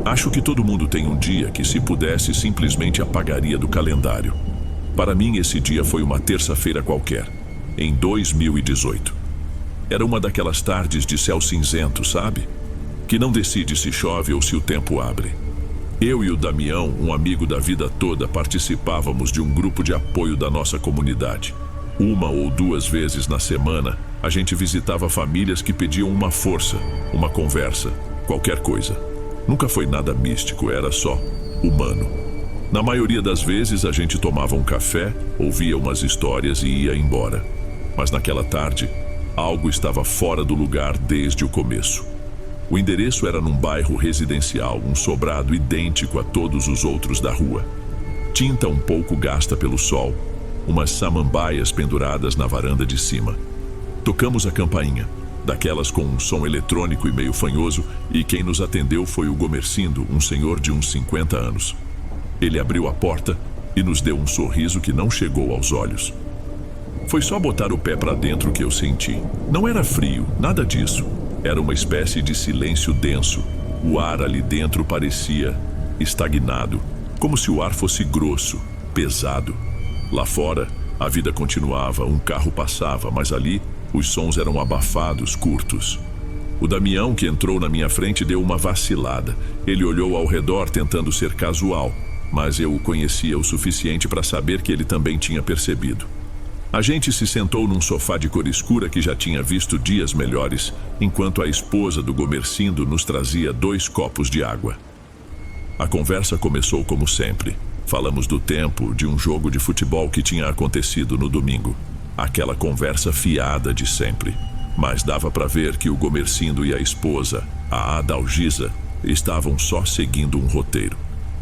Acho que todo mundo tem um dia que, se pudesse, simplesmente apagaria do calendário. Para mim, esse dia foi uma terça-feira qualquer, em 2018. Era uma daquelas tardes de céu cinzento, sabe? Que não decide se chove ou se o tempo abre. Eu e o Damião, um amigo da vida toda, participávamos de um grupo de apoio da nossa comunidade. 1 ou 2 vezes na semana, a gente visitava famílias que pediam uma força, uma conversa, qualquer coisa. Nunca foi nada místico, era só humano. Na maioria das vezes, a gente tomava um café, ouvia umas histórias e ia embora. Mas naquela tarde, algo estava fora do lugar desde o começo. O endereço era num bairro residencial, um sobrado idêntico a todos os outros da rua. Tinta um pouco gasta pelo sol, umas samambaias penduradas na varanda de cima. Tocamos a campainha, daquelas com um som eletrônico e meio fanhoso, e quem nos atendeu foi o Gomercindo, um senhor de uns 50 anos. Ele abriu a porta e nos deu um sorriso que não chegou aos olhos. Foi só botar o pé para dentro que eu senti. Não era frio, nada disso. Era uma espécie de silêncio denso. O ar ali dentro parecia estagnado, como se o ar fosse grosso, pesado. Lá fora, a vida continuava, um carro passava, mas ali os sons eram abafados, curtos. O Damião, que entrou na minha frente, deu uma vacilada. Ele olhou ao redor tentando ser casual, mas eu o conhecia o suficiente para saber que ele também tinha percebido. A gente se sentou num sofá de cor escura que já tinha visto dias melhores, enquanto a esposa do Gomercindo nos trazia 2 copos de água. A conversa começou como sempre. Falamos do tempo, de um jogo de futebol que tinha acontecido no domingo. Aquela conversa fiada de sempre. Mas dava para ver que o Gomercindo e a esposa, a Adalgisa, estavam só seguindo um roteiro.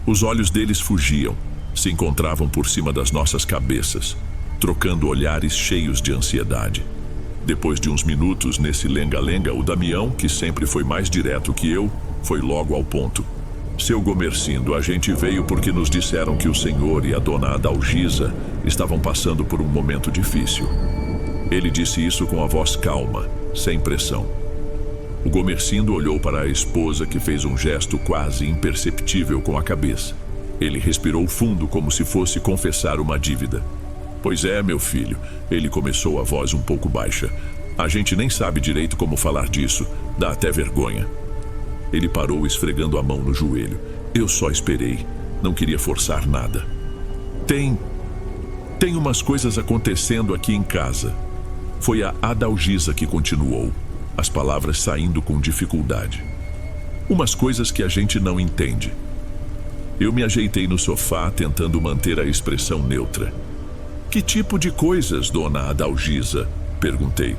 Os olhos deles fugiam, se encontravam por cima das nossas cabeças, trocando olhares cheios de ansiedade. Depois de uns minutos nesse lenga-lenga, o Damião, que sempre foi mais direto que eu, foi logo ao ponto. Seu Gomercindo, a gente veio porque nos disseram que o senhor e a dona Adalgisa estavam passando por um momento difícil. Ele disse isso com a voz calma, sem pressão. O Gomercindo olhou para a esposa, que fez um gesto quase imperceptível com a cabeça. Ele respirou fundo, como se fosse confessar uma dívida. Pois é, meu filho, ele começou, a voz um pouco baixa. A gente nem sabe direito como falar disso, dá até vergonha. Ele parou, esfregando a mão no joelho. Eu só esperei, não queria forçar nada. Tem umas coisas acontecendo aqui em casa. Foi a Adalgisa que continuou, as palavras saindo com dificuldade. Umas coisas que a gente não entende. Eu me ajeitei no sofá, tentando manter a expressão neutra. Que tipo de coisas, dona Adalgisa? Perguntei.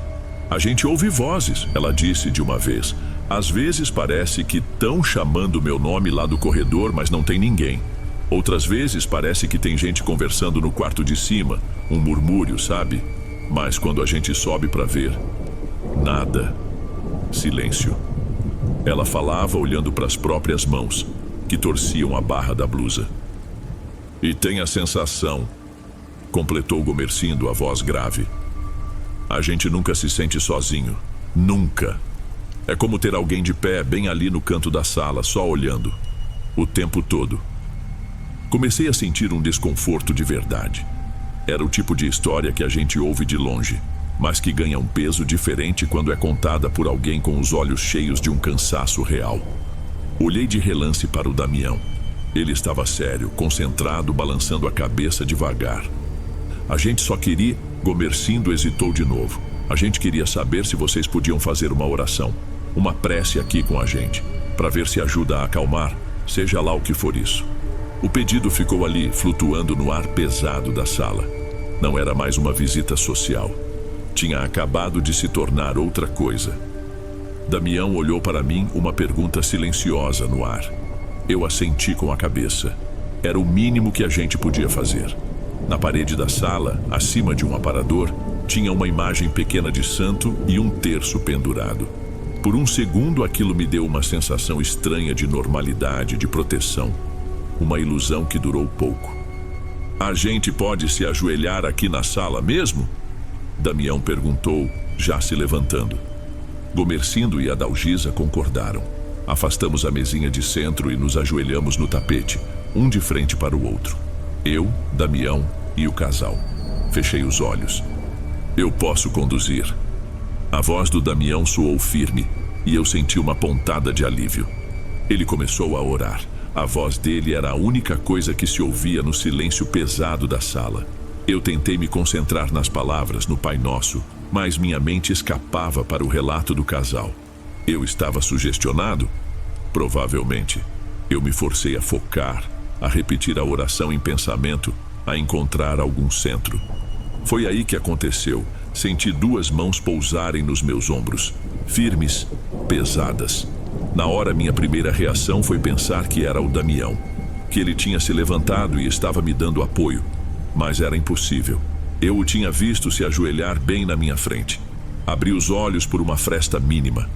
A gente ouve vozes, ela disse de uma vez. Às vezes parece que estão chamando meu nome lá do corredor, mas não tem ninguém. Outras vezes parece que tem gente conversando no quarto de cima, um murmúrio, sabe? Mas quando a gente sobe para ver, nada. Silêncio. Ela falava olhando para as próprias mãos, que torciam a barra da blusa. E tem a sensação, completou Gomercindo, a voz grave. A gente nunca se sente sozinho. Nunca. É como ter alguém de pé bem ali no canto da sala, só olhando. O tempo todo. Comecei a sentir um desconforto de verdade. Era o tipo de história que a gente ouve de longe, mas que ganha um peso diferente quando é contada por alguém com os olhos cheios de um cansaço real. Olhei de relance para o Damião. Ele estava sério, concentrado, balançando a cabeça devagar. A gente só queria... Gomercindo hesitou de novo. A gente queria saber se vocês podiam fazer uma oração, uma prece aqui com a gente, para ver se ajuda a acalmar, seja lá o que for isso. O pedido ficou ali, flutuando no ar pesado da sala. Não era mais uma visita social. Tinha acabado de se tornar outra coisa. Damião olhou para mim, uma pergunta silenciosa no ar. Eu assenti com a cabeça. Era o mínimo que a gente podia fazer. Na parede da sala, acima de um aparador, tinha uma imagem pequena de santo e um terço pendurado. Por um segundo, aquilo me deu uma sensação estranha de normalidade, de proteção. Uma ilusão que durou pouco. A gente pode se ajoelhar aqui na sala mesmo? Damião perguntou, já se levantando. Gomercindo e Adalgisa concordaram. Afastamos a mesinha de centro e nos ajoelhamos no tapete, um de frente para o outro. Eu, Damião e o casal. Fechei os olhos. Eu posso conduzir. A voz do Damião soou firme e eu senti uma pontada de alívio. Ele começou a orar. A voz dele era a única coisa que se ouvia no silêncio pesado da sala. Eu tentei me concentrar nas palavras no Pai Nosso, mas minha mente escapava para o relato do casal. Eu estava sugestionado? Provavelmente. Eu me forcei a focar, a repetir a oração em pensamento, a encontrar algum centro. Foi aí que aconteceu. Senti 2 mãos pousarem nos meus ombros, firmes, pesadas. Na hora, minha primeira reação foi pensar que era o Damião, que ele tinha se levantado e estava me dando apoio. Mas era impossível. Eu o tinha visto se ajoelhar bem na minha frente. Abri os olhos por uma fresta mínima.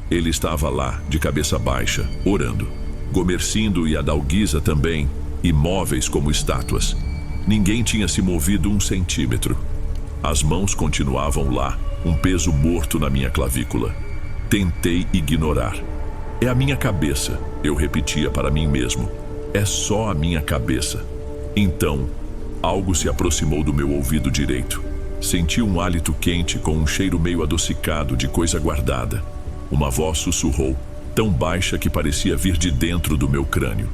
Ele estava lá, de cabeça baixa, orando. Gomercindo e a Dalguisa também, imóveis como estátuas. Ninguém tinha se movido 1 centímetro. As mãos continuavam lá, um peso morto na minha clavícula. Tentei ignorar. É a minha cabeça, eu repetia para mim mesmo. É só a minha cabeça. Então, algo se aproximou do meu ouvido direito. Senti um hálito quente com um cheiro meio adocicado de coisa guardada. Uma voz sussurrou, tão baixa que parecia vir de dentro do meu crânio.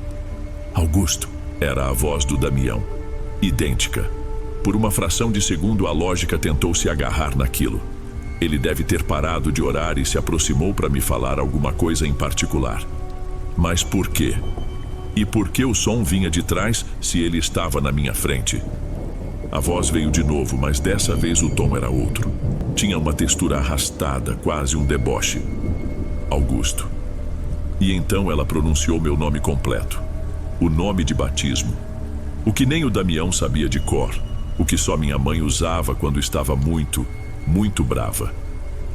Augusto, era a voz do Damião. Idêntica. Por uma fração de segundo, a lógica tentou se agarrar naquilo. Ele deve ter parado de orar e se aproximou para me falar alguma coisa em particular. Mas por quê? E por que o som vinha de trás se ele estava na minha frente? A voz veio de novo, mas dessa vez o tom era outro. Tinha uma textura arrastada, quase um deboche. Augusto. E então ela pronunciou meu nome completo. O nome de batismo. O que nem o Damião sabia de cor. O que só minha mãe usava quando estava muito, muito brava.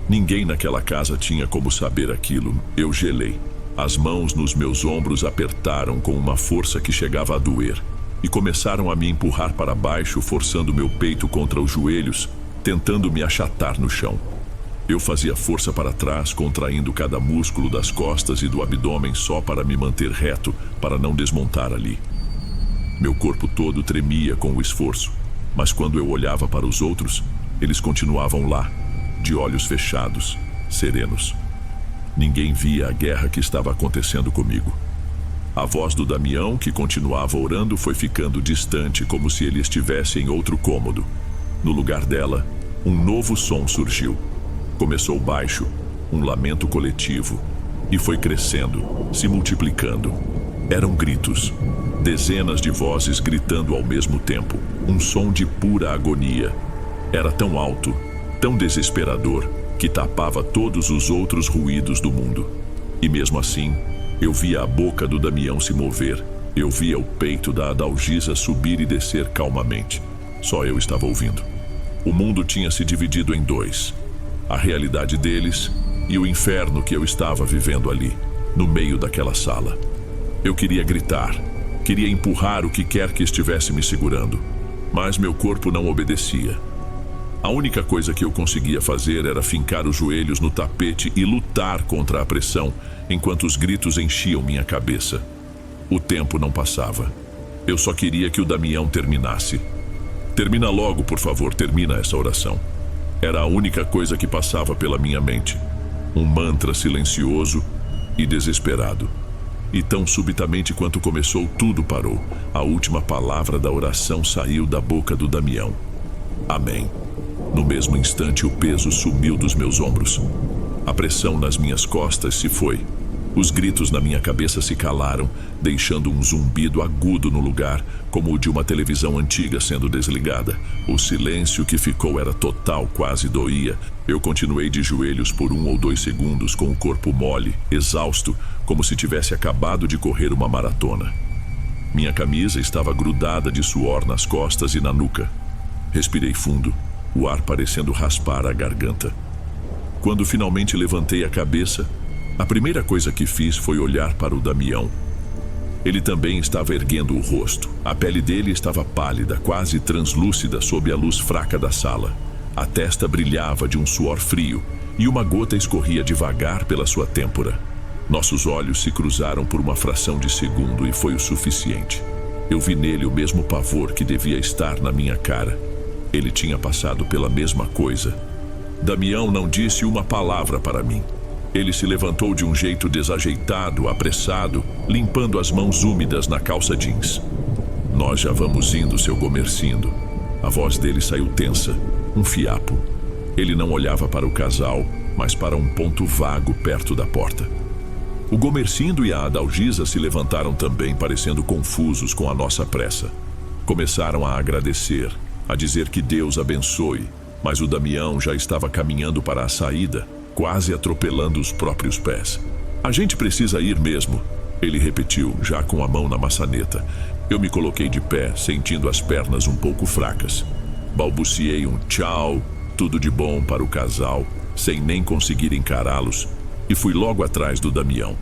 Ninguém naquela casa tinha como saber aquilo. Eu gelei. As mãos nos meus ombros apertaram com uma força que chegava a doer e começaram a me empurrar para baixo, forçando meu peito contra os joelhos, tentando me achatar no chão. Eu fazia força para trás, contraindo cada músculo das costas e do abdômen só para me manter reto, para não desmontar ali. Meu corpo todo tremia com o esforço, mas quando eu olhava para os outros, eles continuavam lá, de olhos fechados, serenos. Ninguém via a guerra que estava acontecendo comigo. A voz do Damião, que continuava orando, foi ficando distante, como se ele estivesse em outro cômodo. No lugar dela, um novo som surgiu. Começou baixo, um lamento coletivo, e foi crescendo, se multiplicando. Eram gritos, dezenas de vozes gritando ao mesmo tempo, um som de pura agonia. Era tão alto, tão desesperador, que tapava todos os outros ruídos do mundo. E mesmo assim, eu via a boca do Damião se mover, eu via o peito da Adalgisa subir e descer calmamente. Só eu estava ouvindo. O mundo tinha se dividido em 2. A realidade deles e o inferno que eu estava vivendo ali, no meio daquela sala. Eu queria gritar, queria empurrar o que quer que estivesse me segurando, mas meu corpo não obedecia. A única coisa que eu conseguia fazer era fincar os joelhos no tapete e lutar contra a pressão, enquanto os gritos enchiam minha cabeça. O tempo não passava. Eu só queria que o Damião terminasse. Termina logo, por favor, termina essa oração. Era a única coisa que passava pela minha mente. Um mantra silencioso e desesperado. E tão subitamente quanto começou, tudo parou. A última palavra da oração saiu da boca do Damião. Amém. No mesmo instante, o peso sumiu dos meus ombros. A pressão nas minhas costas se foi. Os gritos na minha cabeça se calaram, deixando um zumbido agudo no lugar, como o de uma televisão antiga sendo desligada. O silêncio que ficou era total, quase doía. Eu continuei de joelhos por 1 ou 2 segundos, com o corpo mole, exausto, como se tivesse acabado de correr uma maratona. Minha camisa estava grudada de suor nas costas e na nuca. Respirei fundo, o ar parecendo raspar a garganta. Quando finalmente levantei a cabeça, a primeira coisa que fiz foi olhar para o Damião. Ele também estava erguendo o rosto. A pele dele estava pálida, quase translúcida sob a luz fraca da sala. A testa brilhava de um suor frio e uma gota escorria devagar pela sua têmpora. Nossos olhos se cruzaram por uma fração de segundo e foi o suficiente. Eu vi nele o mesmo pavor que devia estar na minha cara. Ele tinha passado pela mesma coisa. Damião não disse uma palavra para mim. Ele se levantou de um jeito desajeitado, apressado, limpando as mãos úmidas na calça jeans. Nós já vamos indo, seu Gomercindo. A voz dele saiu tensa, um fiapo. Ele não olhava para o casal, mas para um ponto vago perto da porta. O Gomercindo e a Adalgisa se levantaram também, parecendo confusos com a nossa pressa. Começaram a agradecer, a dizer que Deus abençoe, mas o Damião já estava caminhando para a saída, quase atropelando os próprios pés. A gente precisa ir mesmo, ele repetiu, já com a mão na maçaneta. Eu me coloquei de pé, sentindo as pernas um pouco fracas. Balbuciei um tchau, tudo de bom para o casal, sem nem conseguir encará-los, e fui logo atrás do Damião.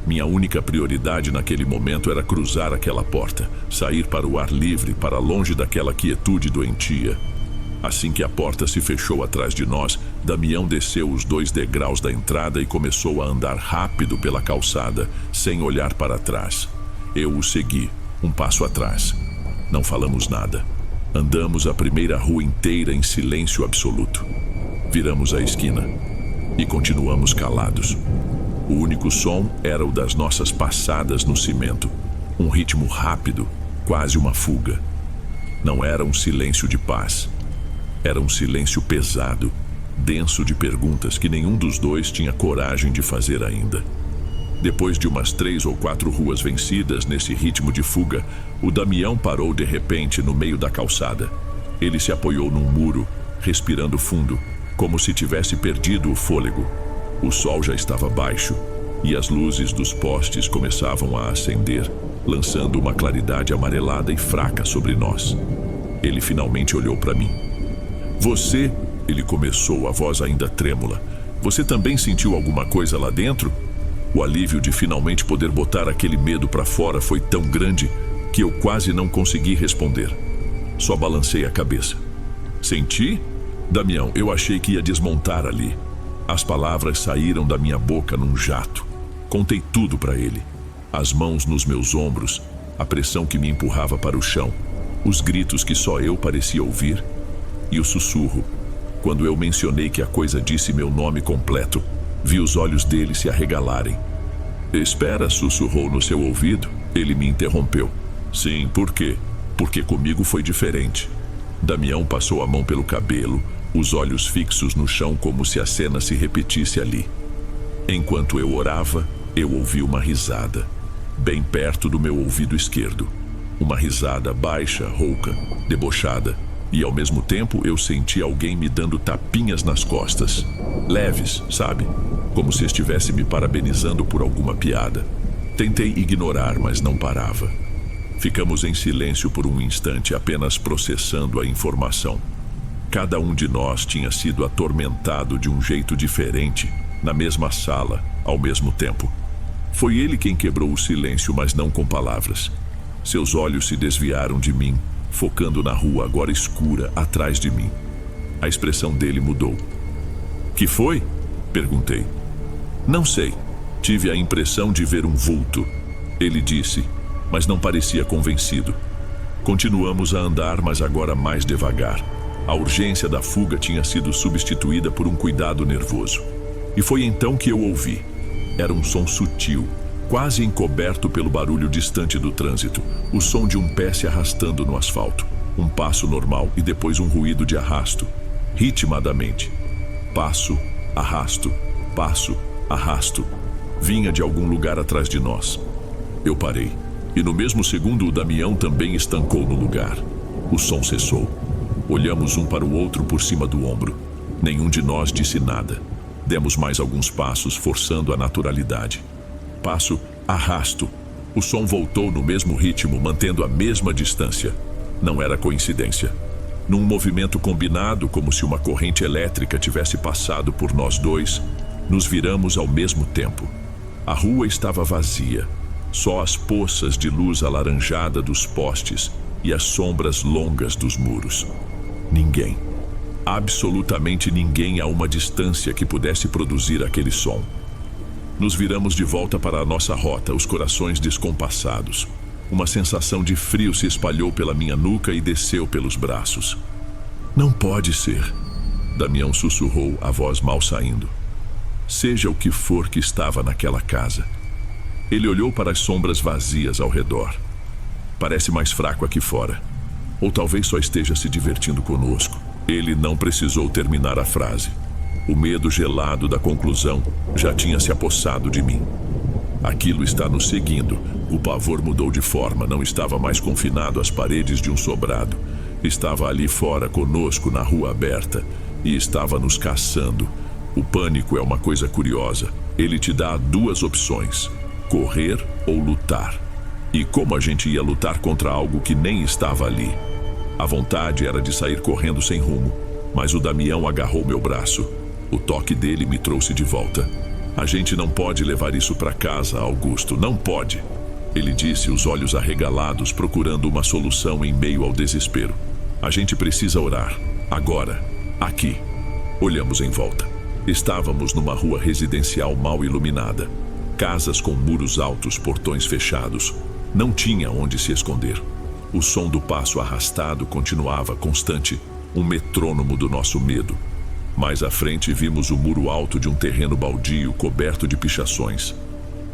Minha única prioridade naquele momento era cruzar aquela porta, sair para o ar livre, para longe daquela quietude doentia. Assim que a porta se fechou atrás de nós, Damião desceu os 2 degraus da entrada e começou a andar rápido pela calçada, sem olhar para trás. Eu o segui, um passo atrás. Não falamos nada. Andamos a primeira rua inteira em silêncio absoluto. Viramos a esquina e continuamos calados. O único som era o das nossas passadas no cimento. Um ritmo rápido, quase uma fuga. Não era um silêncio de paz. Era um silêncio pesado, denso de perguntas que nenhum dos dois tinha coragem de fazer ainda. Depois de umas 3 ou 4 ruas vencidas nesse ritmo de fuga, o Damião parou de repente no meio da calçada. Ele se apoiou num muro, respirando fundo, como se tivesse perdido o fôlego. O sol já estava baixo e as luzes dos postes começavam a acender, lançando uma claridade amarelada e fraca sobre nós. Ele finalmente olhou para mim. Você, ele começou, a voz ainda trêmula, você também sentiu alguma coisa lá dentro? O alívio de finalmente poder botar aquele medo para fora foi tão grande que eu quase não consegui responder. Só balancei a cabeça. Senti? Damião, eu achei que ia desmontar ali. As palavras saíram da minha boca num jato. Contei tudo para ele. As mãos nos meus ombros, a pressão que me empurrava para o chão, os gritos que só eu parecia ouvir e o sussurro. Quando eu mencionei que a coisa disse meu nome completo, vi os olhos dele se arregalarem. Espera, sussurrou no seu ouvido. Ele me interrompeu. Sim, por quê? Porque comigo foi diferente. Damião passou a mão pelo cabelo, os olhos fixos no chão como se a cena se repetisse ali. Enquanto eu orava, eu ouvi uma risada, bem perto do meu ouvido esquerdo. Uma risada baixa, rouca, debochada. E ao mesmo tempo eu senti alguém me dando tapinhas nas costas. Leves, sabe? Como se estivesse me parabenizando por alguma piada. Tentei ignorar, mas não parava. Ficamos em silêncio por um instante, apenas processando a informação. Cada um de nós tinha sido atormentado de um jeito diferente, na mesma sala, ao mesmo tempo. Foi ele quem quebrou o silêncio, mas não com palavras. Seus olhos se desviaram de mim, focando na rua agora escura atrás de mim. A expressão dele mudou. Que foi? Perguntei. Não sei. Tive a impressão de ver um vulto. Ele disse, mas não parecia convencido. Continuamos a andar, mas agora mais devagar. A urgência da fuga tinha sido substituída por um cuidado nervoso. E foi então que eu ouvi. Era um som sutil, quase encoberto pelo barulho distante do trânsito. O som de um pé se arrastando no asfalto. Um passo normal e depois um ruído de arrasto, ritmadamente. Passo, arrasto, passo, arrasto. Vinha de algum lugar atrás de nós. Eu parei. E no mesmo segundo o Damião também estancou no lugar. O som cessou. Olhamos um para o outro por cima do ombro. Nenhum de nós disse nada. Demos mais alguns passos, forçando a naturalidade. Passo, arrasto. O som voltou no mesmo ritmo, mantendo a mesma distância. Não era coincidência. Num movimento combinado, como se uma corrente elétrica tivesse passado por nós dois, nos viramos ao mesmo tempo. A rua estava vazia. Só as poças de luz alaranjada dos postes e as sombras longas dos muros. Ninguém. Absolutamente ninguém a uma distância que pudesse produzir aquele som. Nos viramos de volta para a nossa rota, os corações descompassados. Uma sensação de frio se espalhou pela minha nuca e desceu pelos braços. Não pode ser, Damião sussurrou, a voz mal saindo. Seja o que for que estava naquela casa. Ele olhou para as sombras vazias ao redor. Parece mais fraco aqui fora. Ou talvez só esteja se divertindo conosco. Ele não precisou terminar a frase. O medo gelado da conclusão já tinha se apossado de mim. Aquilo está nos seguindo. O pavor mudou de forma, não estava mais confinado às paredes de um sobrado. Estava ali fora conosco na rua aberta e estava nos caçando. O pânico é uma coisa curiosa. Ele te dá duas opções: correr ou lutar. E como a gente ia lutar contra algo que nem estava ali? A vontade era de sair correndo sem rumo, mas o Damião agarrou meu braço. O toque dele me trouxe de volta. A gente não pode levar isso para casa, Augusto, não pode. Ele disse, os olhos arregalados, procurando uma solução em meio ao desespero. A gente precisa orar. Agora. Aqui. Olhamos em volta. Estávamos numa rua residencial mal iluminada. Casas com muros altos, portões fechados. Não tinha onde se esconder. O som do passo arrastado continuava constante, um metrônomo do nosso medo. Mais à frente vimos o muro alto de um terreno baldio coberto de pichações.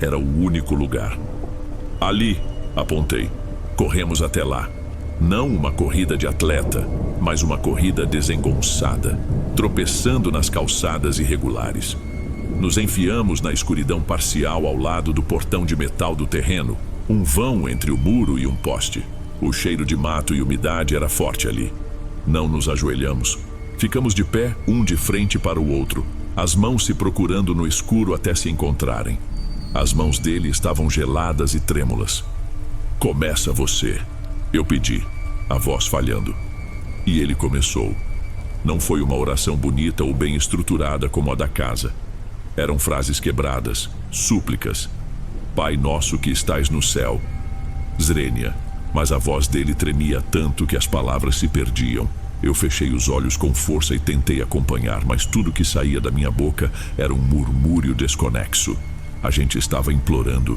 Era o único lugar. Ali, apontei. Corremos até lá. Não uma corrida de atleta, mas uma corrida desengonçada, tropeçando nas calçadas irregulares. Nos enfiamos na escuridão parcial ao lado do portão de metal do terreno, um vão entre o muro e um poste. O cheiro de mato e umidade era forte ali. Não nos ajoelhamos. Ficamos de pé, um de frente para o outro, as mãos se procurando no escuro até se encontrarem. As mãos dele estavam geladas e trêmulas. Começa você, eu pedi, a voz falhando. E ele começou. Não foi uma oração bonita ou bem estruturada como a da casa. Eram frases quebradas, súplicas. Pai nosso que estais no céu. Zrenia, mas a voz dele tremia tanto que as palavras se perdiam. Eu fechei os olhos com força e tentei acompanhar, mas tudo que saía da minha boca era um murmúrio desconexo. A gente estava implorando.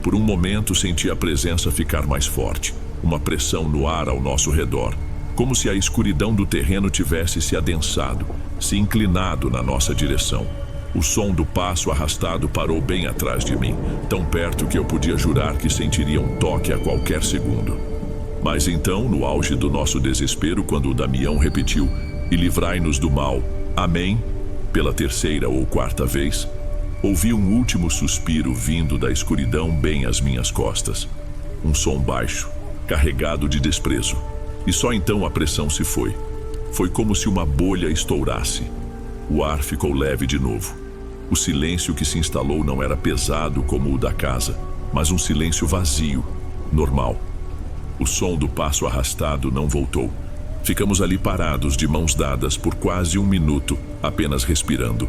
Por um momento senti a presença ficar mais forte, uma pressão no ar ao nosso redor, como se a escuridão do terreno tivesse se adensado, se inclinado na nossa direção. O som do passo arrastado parou bem atrás de mim, tão perto que eu podia jurar que sentiria um toque a qualquer segundo. Mas então, no auge do nosso desespero, quando o Damião repetiu, e livrai-nos do mal, amém, pela terceira ou quarta vez, ouvi um último suspiro vindo da escuridão bem às minhas costas. Um som baixo, carregado de desprezo. E só então a pressão se foi. Foi como se uma bolha estourasse. O ar ficou leve de novo. O silêncio que se instalou não era pesado como o da casa, mas um silêncio vazio, normal. O som do passo arrastado não voltou. Ficamos ali parados, de mãos dadas, por quase um minuto, apenas respirando.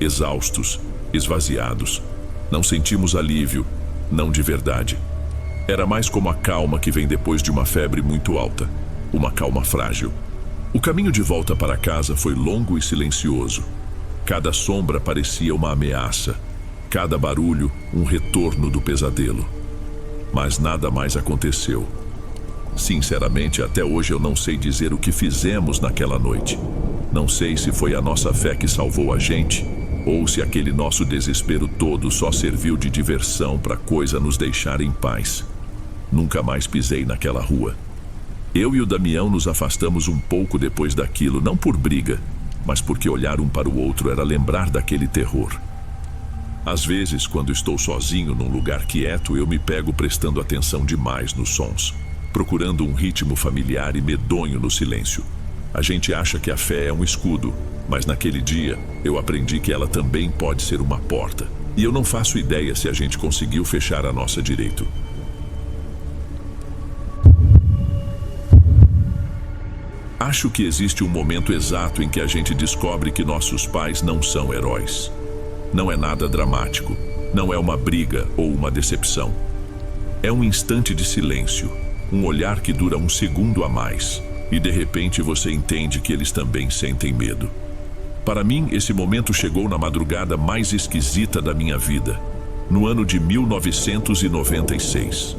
Exaustos, esvaziados. Não sentimos alívio, não de verdade. Era mais como a calma que vem depois de uma febre muito alta. Uma calma frágil. O caminho de volta para casa foi longo e silencioso. Cada sombra parecia uma ameaça. Cada barulho, um retorno do pesadelo. Mas nada mais aconteceu. Sinceramente, até hoje eu não sei dizer o que fizemos naquela noite. Não sei se foi a nossa fé que salvou a gente, ou se aquele nosso desespero todo só serviu de diversão para a coisa nos deixar em paz. Nunca mais pisei naquela rua. Eu e o Damião nos afastamos um pouco depois daquilo, não por briga, mas porque olhar um para o outro era lembrar daquele terror. Às vezes, quando estou sozinho num lugar quieto, eu me pego prestando atenção demais nos sons, procurando um ritmo familiar e medonho no silêncio. A gente acha que a fé é um escudo, mas naquele dia eu aprendi que ela também pode ser uma porta. E eu não faço ideia se a gente conseguiu fechar a nossa direito. Acho que existe um momento exato em que a gente descobre que nossos pais não são heróis. Não é nada dramático, não é uma briga ou uma decepção. É um instante de silêncio. Um olhar que dura um segundo a mais, e de repente você entende que eles também sentem medo. Para mim, esse momento chegou na madrugada mais esquisita da minha vida, no ano de 1996.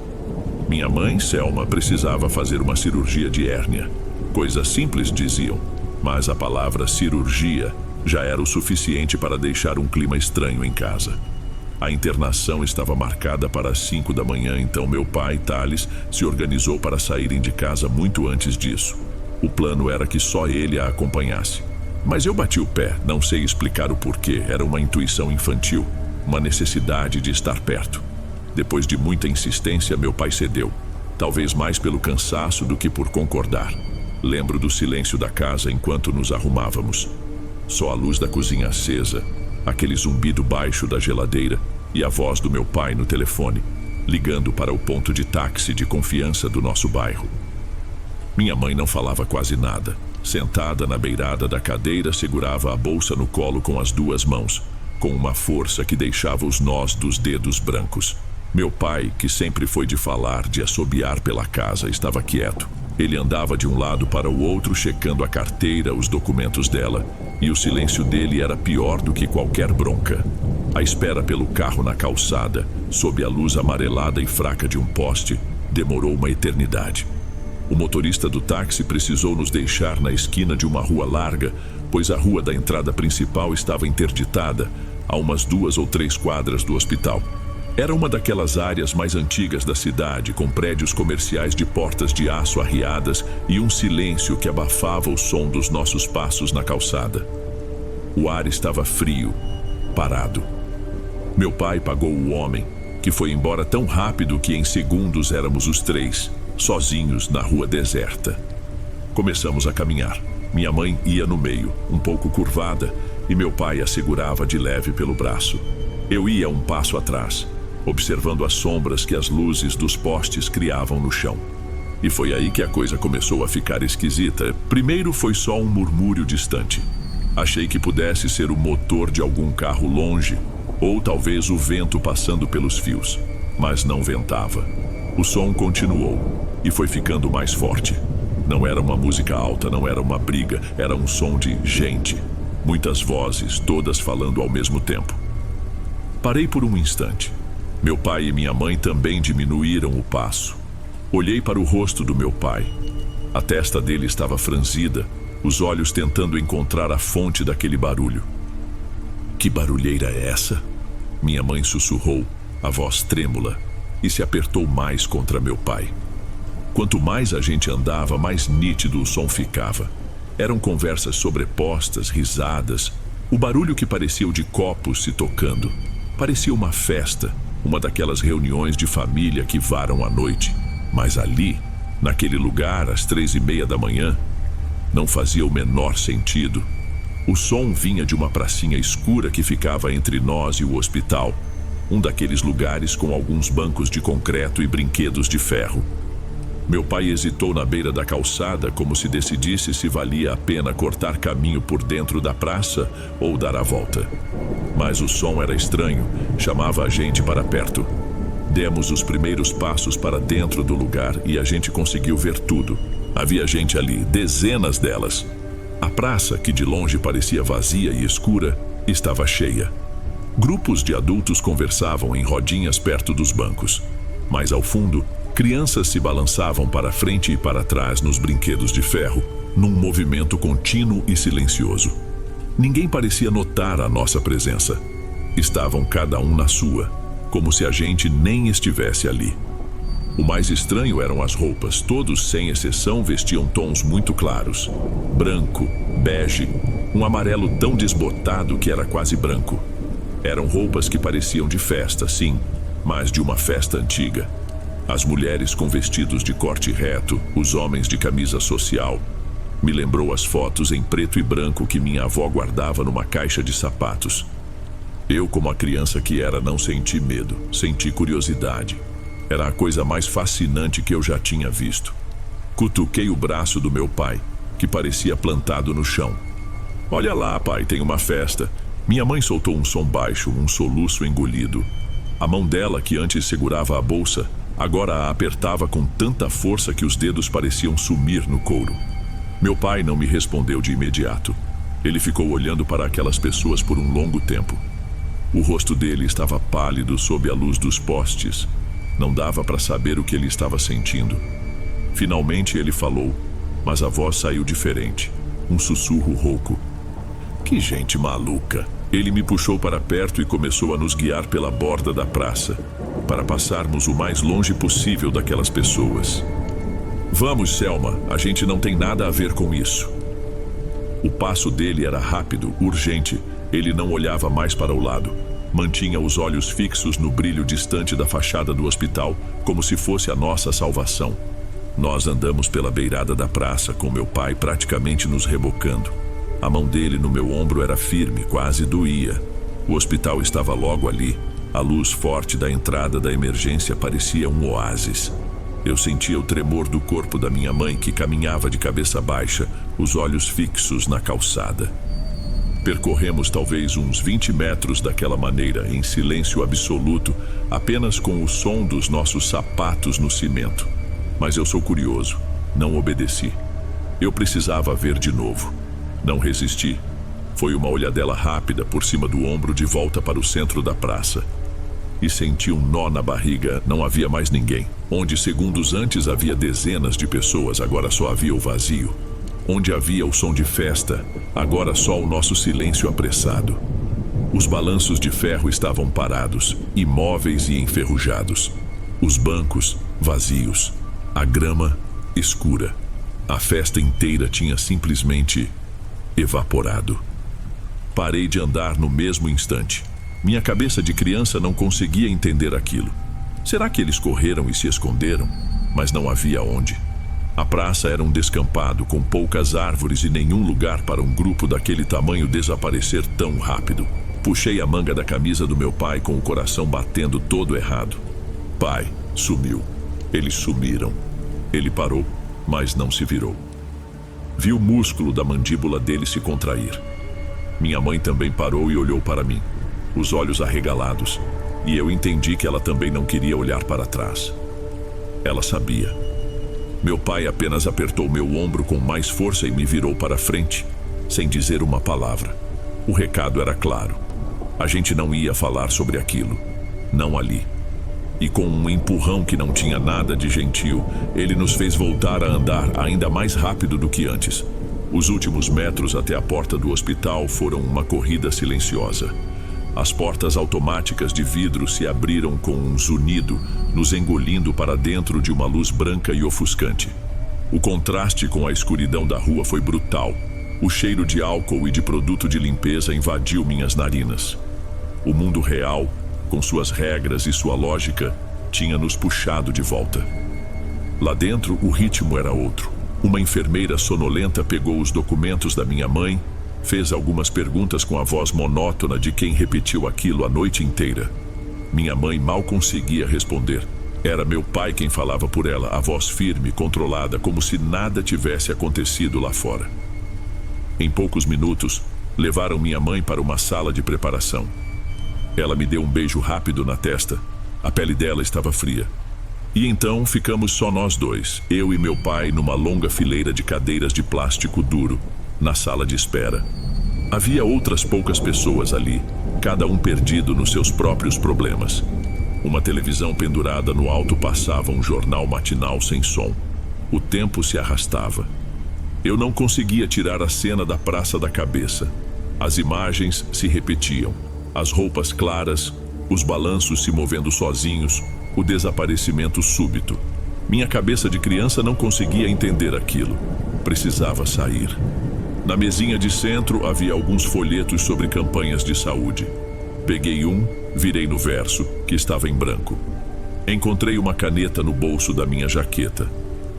Minha mãe, Selma, precisava fazer uma cirurgia de hérnia. Coisa simples, diziam, mas a palavra cirurgia já era o suficiente para deixar um clima estranho em casa. A internação estava marcada para as 5 da manhã, então meu pai, Thales, se organizou para saírem de casa muito antes disso. O plano era que só ele a acompanhasse. Mas eu bati o pé, não sei explicar o porquê, era uma intuição infantil, uma necessidade de estar perto. Depois de muita insistência, meu pai cedeu, talvez mais pelo cansaço do que por concordar. Lembro do silêncio da casa enquanto nos arrumávamos. Só a luz da cozinha acesa, aquele zumbido baixo da geladeira e a voz do meu pai no telefone, ligando para o ponto de táxi de confiança do nosso bairro. Minha mãe não falava quase nada. Sentada na beirada da cadeira, segurava a bolsa no colo com as 2 mãos, com uma força que deixava os nós dos dedos brancos. Meu pai, que sempre foi de falar, de assobiar pela casa, estava quieto. Ele andava de um lado para o outro, checando a carteira, os documentos dela, e o silêncio dele era pior do que qualquer bronca. A espera pelo carro na calçada, sob a luz amarelada e fraca de um poste, demorou uma eternidade. O motorista do táxi precisou nos deixar na esquina de uma rua larga, pois a rua da entrada principal estava interditada, a umas 2 ou 3 quadras do hospital. Era uma daquelas áreas mais antigas da cidade, com prédios comerciais de portas de aço arriadas e um silêncio que abafava o som dos nossos passos na calçada. O ar estava frio, parado. Meu pai pagou o homem, que foi embora tão rápido que em segundos éramos os 3, sozinhos na rua deserta. Começamos a caminhar. Minha mãe ia no meio, um pouco curvada, e meu pai a segurava de leve pelo braço. Eu ia um passo atrás, observando as sombras que as luzes dos postes criavam no chão. E foi aí que a coisa começou a ficar esquisita. Primeiro foi só um murmúrio distante. Achei que pudesse ser o motor de algum carro longe, ou talvez o vento passando pelos fios, mas não ventava. O som continuou e foi ficando mais forte. Não era uma música alta, não era uma briga, era um som de gente. Muitas vozes, todas falando ao mesmo tempo. Parei por um instante. Meu pai e minha mãe também diminuíram o passo. Olhei para o rosto do meu pai. A testa dele estava franzida, os olhos tentando encontrar a fonte daquele barulho. Que barulheira é essa? Minha mãe sussurrou, a voz trêmula, e se apertou mais contra meu pai. Quanto mais a gente andava, mais nítido o som ficava. Eram conversas sobrepostas, risadas, o barulho que parecia o de copos se tocando. Parecia uma festa, uma daquelas reuniões de família que varam à noite. Mas ali, naquele lugar, às 3:30 da manhã, não fazia o menor sentido. O som vinha de uma pracinha escura que ficava entre nós e o hospital, um daqueles lugares com alguns bancos de concreto e brinquedos de ferro. Meu pai hesitou na beira da calçada, como se decidisse se valia a pena cortar caminho por dentro da praça ou dar a volta. Mas o som era estranho, chamava a gente para perto. Demos os primeiros passos para dentro do lugar e a gente conseguiu ver tudo. Havia gente ali, dezenas delas. A praça, que de longe parecia vazia e escura, estava cheia. Grupos de adultos conversavam em rodinhas perto dos bancos. Mais ao fundo, crianças se balançavam para frente e para trás nos brinquedos de ferro, num movimento contínuo e silencioso. Ninguém parecia notar a nossa presença. Estavam cada um na sua, como se a gente nem estivesse ali. O mais estranho eram as roupas. Todos, sem exceção, vestiam tons muito claros. Branco, bege, um amarelo tão desbotado que era quase branco. Eram roupas que pareciam de festa, sim, mas de uma festa antiga. As mulheres com vestidos de corte reto, os homens de camisa social. Me lembrou as fotos em preto e branco que minha avó guardava numa caixa de sapatos. Eu, como a criança que era, não senti medo, senti curiosidade. Era a coisa mais fascinante que eu já tinha visto. Cutuquei o braço do meu pai, que parecia plantado no chão. Olha lá, pai, tem uma festa. Minha mãe soltou um som baixo, um soluço engolido. A mão dela, que antes segurava a bolsa, agora a apertava com tanta força que os dedos pareciam sumir no couro. Meu pai não me respondeu de imediato. Ele ficou olhando para aquelas pessoas por um longo tempo. O rosto dele estava pálido sob a luz dos postes. Não dava para saber o que ele estava sentindo. Finalmente ele falou, mas a voz saiu diferente. Um sussurro rouco. Que gente maluca! Ele me puxou para perto e começou a nos guiar pela borda da praça, para passarmos o mais longe possível daquelas pessoas. Vamos, Selma, a gente não tem nada a ver com isso. O passo dele era rápido, urgente. Ele não olhava mais para o lado. Mantinha os olhos fixos no brilho distante da fachada do hospital, como se fosse a nossa salvação. Nós andamos pela beirada da praça, com meu pai praticamente nos rebocando. A mão dele no meu ombro era firme, quase doía. O hospital estava logo ali. A luz forte da entrada da emergência parecia um oásis. Eu sentia o tremor do corpo da minha mãe, que caminhava de cabeça baixa, os olhos fixos na calçada. Percorremos talvez uns 20 metros daquela maneira, em silêncio absoluto, apenas com o som dos nossos sapatos no cimento. Mas eu sou curioso. Não obedeci. Eu precisava ver de novo. Não resisti. Foi uma olhadela rápida por cima do ombro de volta para o centro da praça. E senti um nó na barriga. Não havia mais ninguém. Onde segundos antes havia dezenas de pessoas, agora só havia o vazio. Onde havia o som de festa, agora só o nosso silêncio apressado. Os balanços de ferro estavam parados, imóveis e enferrujados. Os bancos, vazios. A grama, escura. A festa inteira tinha simplesmente evaporado. Parei de andar no mesmo instante. Minha cabeça de criança não conseguia entender aquilo. Será que eles correram e se esconderam? Mas não havia onde. A praça era um descampado, com poucas árvores e nenhum lugar para um grupo daquele tamanho desaparecer tão rápido. Puxei a manga da camisa do meu pai com o coração batendo todo errado. Pai, sumiu. Eles sumiram. Ele parou, mas não se virou. Vi o músculo da mandíbula dele se contrair. Minha mãe também parou e olhou para mim, os olhos arregalados, e eu entendi que ela também não queria olhar para trás. Ela sabia. Meu pai apenas apertou meu ombro com mais força e me virou para frente, sem dizer uma palavra. O recado era claro. A gente não ia falar sobre aquilo. Não ali. E com um empurrão que não tinha nada de gentil, ele nos fez voltar a andar ainda mais rápido do que antes. Os últimos metros até a porta do hospital foram uma corrida silenciosa. As portas automáticas de vidro se abriram com um zunido, nos engolindo para dentro de uma luz branca e ofuscante. O contraste com a escuridão da rua foi brutal. O cheiro de álcool e de produto de limpeza invadiu minhas narinas. O mundo real, com suas regras e sua lógica, tinha nos puxado de volta. Lá dentro, o ritmo era outro. Uma enfermeira sonolenta pegou os documentos da minha mãe, fez algumas perguntas com a voz monótona de quem repetiu aquilo a noite inteira. Minha mãe mal conseguia responder. Era meu pai quem falava por ela, a voz firme, controlada, como se nada tivesse acontecido lá fora. Em poucos minutos, levaram minha mãe para uma sala de preparação. Ela me deu um beijo rápido na testa. A pele dela estava fria. E então ficamos só nós dois, eu e meu pai, numa longa fileira de cadeiras de plástico duro, na sala de espera. Havia outras poucas pessoas ali, cada um perdido nos seus próprios problemas. Uma televisão pendurada no alto passava um jornal matinal sem som. O tempo se arrastava. Eu não conseguia tirar a cena da praça da cabeça. As imagens se repetiam. As roupas claras, os balanços se movendo sozinhos, o desaparecimento súbito. Minha cabeça de criança não conseguia entender aquilo. Precisava sair. Na mesinha de centro havia alguns folhetos sobre campanhas de saúde. Peguei um, virei no verso, que estava em branco. Encontrei uma caneta no bolso da minha jaqueta.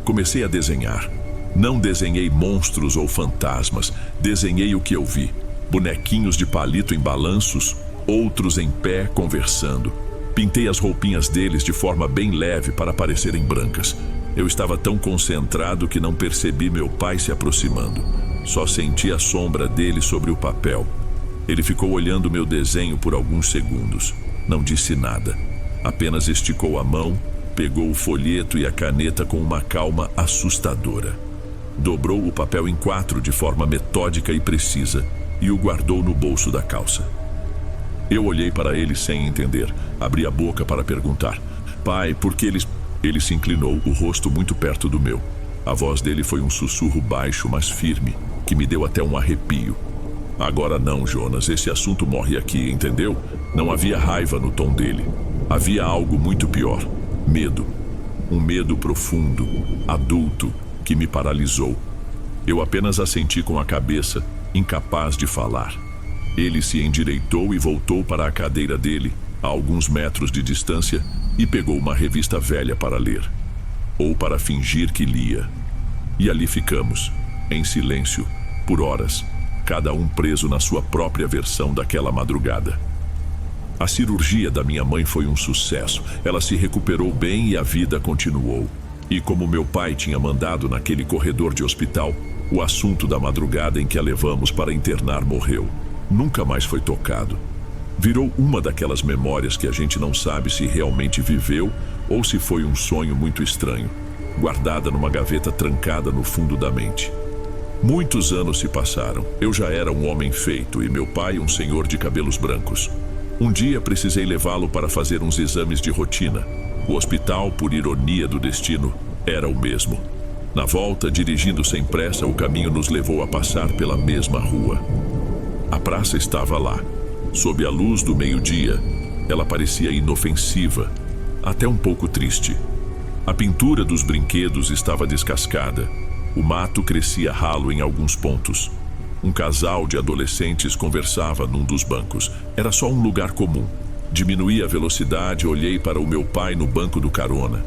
Comecei a desenhar. Não desenhei monstros ou fantasmas, desenhei o que eu vi. Bonequinhos de palito em balanços, outros em pé conversando. Pintei as roupinhas deles de forma bem leve para parecerem brancas. Eu estava tão concentrado que não percebi meu pai se aproximando. Só senti a sombra dele sobre o papel. Ele ficou olhando meu desenho por alguns segundos. Não disse nada. Apenas esticou a mão, pegou o folheto e a caneta com uma calma assustadora. Dobrou o papel em 4 de forma metódica e precisa e o guardou no bolso da calça. Eu olhei para ele sem entender. Abri a boca para perguntar: pai, por que eles... Ele se inclinou, o rosto muito perto do meu. A voz dele foi um sussurro baixo, mas firme, que me deu até um arrepio. Agora não, Jonas, esse assunto morre aqui, entendeu? Não havia raiva no tom dele. Havia algo muito pior. Medo. Um medo profundo, adulto, que me paralisou. Eu apenas assenti com a cabeça, incapaz de falar. Ele se endireitou e voltou para a cadeira dele, a alguns metros de distância, e pegou uma revista velha para ler. Ou para fingir que lia. E ali ficamos, em silêncio, por horas, cada um preso na sua própria versão daquela madrugada. A cirurgia da minha mãe foi um sucesso. Ela se recuperou bem e a vida continuou. E como meu pai tinha mandado naquele corredor de hospital, o assunto da madrugada em que a levamos para internar morreu. Nunca mais foi tocado. Virou uma daquelas memórias que a gente não sabe se realmente viveu ou se foi um sonho muito estranho, guardada numa gaveta trancada no fundo da mente. Muitos anos se passaram. Eu já era um homem feito e meu pai um senhor de cabelos brancos. Um dia precisei levá-lo para fazer uns exames de rotina. O hospital, por ironia do destino, era o mesmo. Na volta, dirigindo sem pressa, o caminho nos levou a passar pela mesma rua. A praça estava lá. Sob a luz do meio-dia, ela parecia inofensiva, até um pouco triste. A pintura dos brinquedos estava descascada. O mato crescia ralo em alguns pontos. Um casal de adolescentes conversava num dos bancos. Era só um lugar comum. Diminuí a velocidade e olhei para o meu pai no banco do carona.